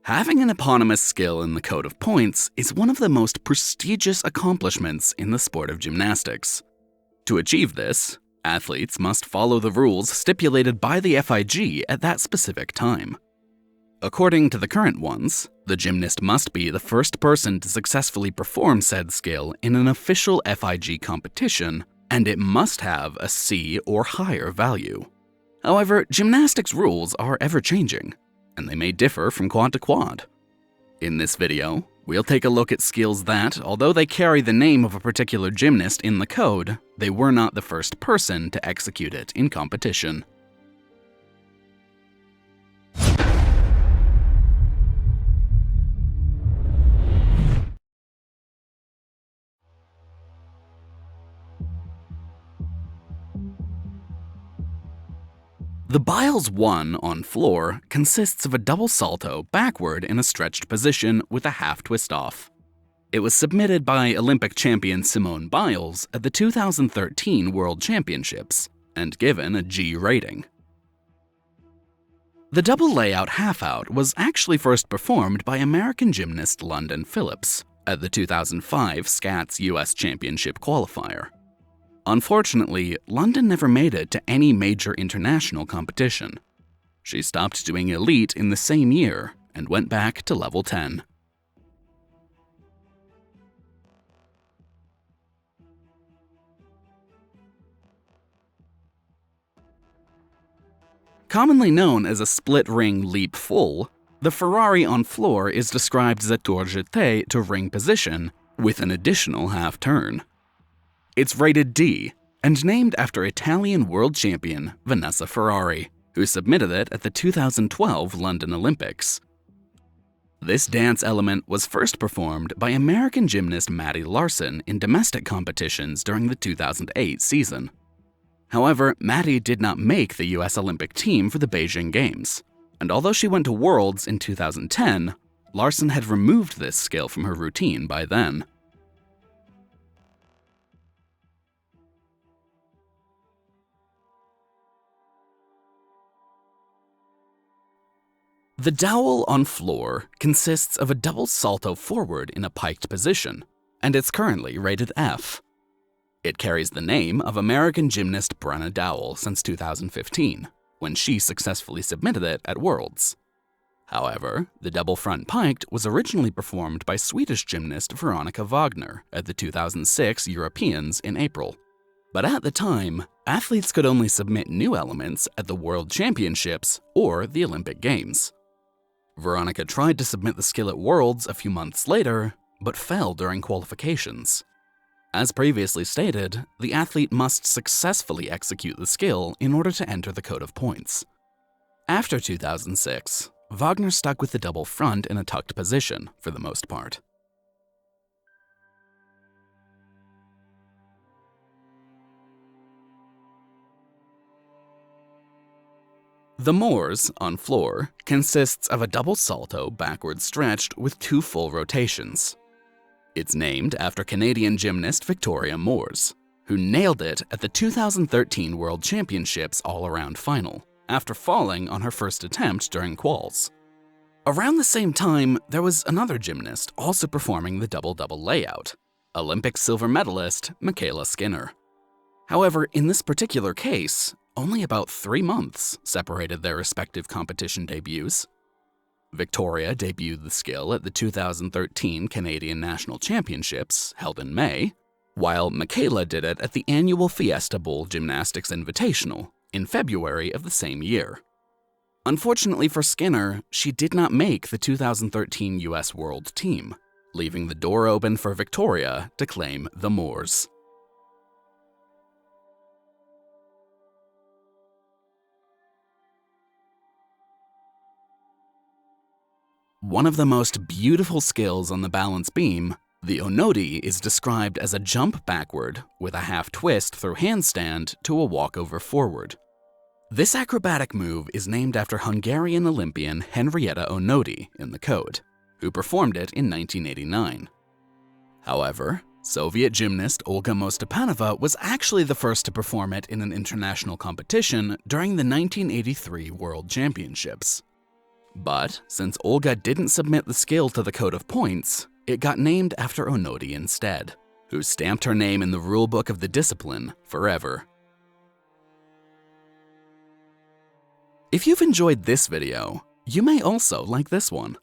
Having an eponymous skill in the code of points is one of the most prestigious accomplishments in the sport of gymnastics. To achieve this, athletes must follow the rules stipulated by the FIG at that specific time. According to the current ones, the gymnast must be the first person to successfully perform said skill in an official FIG competition, and it must have a C or higher value. However, gymnastics rules are ever-changing, and they may differ from quad to quad. In this video, we'll take a look at skills that, although they carry the name of a particular gymnast in the code, they were not the first person to execute it in competition. The Biles 1 on floor consists of a double salto backward in a stretched position with a half twist off. It was submitted by Olympic champion Simone Biles at the 2013 World Championships and given a G rating. The double layout half-out was actually first performed by American gymnast London Phillips at the 2005 SCATS US Championship qualifier. Unfortunately, London never made it to any major international competition. She stopped doing elite in the same year and went back to level 10. Commonly known as a split-ring leap full, the Ferrari on floor is described as a tour jeté to ring position with an additional half turn. It's rated D and named after Italian world champion Vanessa Ferrari, who submitted it at the 2012 London Olympics. This dance element was first performed by American gymnast Maddie Larson in domestic competitions during the 2008 season. However, Maddie did not make the US Olympic team for the Beijing Games, and although she went to Worlds in 2010, Larson had removed this skill from her routine by then. The dowel on floor consists of a double salto forward in a piked position, and it's currently rated F. It carries the name of American gymnast Brenna Dowel since 2015, when she successfully submitted it at Worlds. However, the double front piked was originally performed by Swedish gymnast Veronica Wagner at the 2006 Europeans in April. But at the time, athletes could only submit new elements at the World Championships or the Olympic Games. Veronica tried to submit the skill at Worlds a few months later, but fell during qualifications. As previously stated, the athlete must successfully execute the skill in order to enter the code of points. After 2006, Wagner stuck with the double front in a tucked position for the most part. The Moors on floor consists of a double salto backward stretched with 2 full rotations. It's named after Canadian gymnast Victoria Moores, who nailed it at the 2013 World Championships all-around final after falling on her first attempt during quals. Around the same time, there was another gymnast also performing the double-double layout, Olympic silver medalist Michaela Skinner. However, in this particular case, only about 3 months separated their respective competition debuts. Victoria debuted the skill at the 2013 Canadian National Championships, held in May, while Michaela did it at the annual Fiesta Bowl Gymnastics Invitational in February of the same year. Unfortunately for Skinner, she did not make the 2013 US World Team, leaving the door open for Victoria to claim the Moors. One of the most beautiful skills on the balance beam, the Onodi, is described as a jump backward with a half twist through handstand to a walkover forward. This acrobatic move is named after Hungarian Olympian Henrietta Onodi in the code, who performed it in 1989. However, Soviet gymnast Olga Mostepanova was actually the first to perform it in an international competition during the 1983 World Championships. But since Olga didn't submit the skill to the code of points, it got named after Onodi instead, who stamped her name in the rulebook of the discipline forever. If you've enjoyed this video, you may also like this one.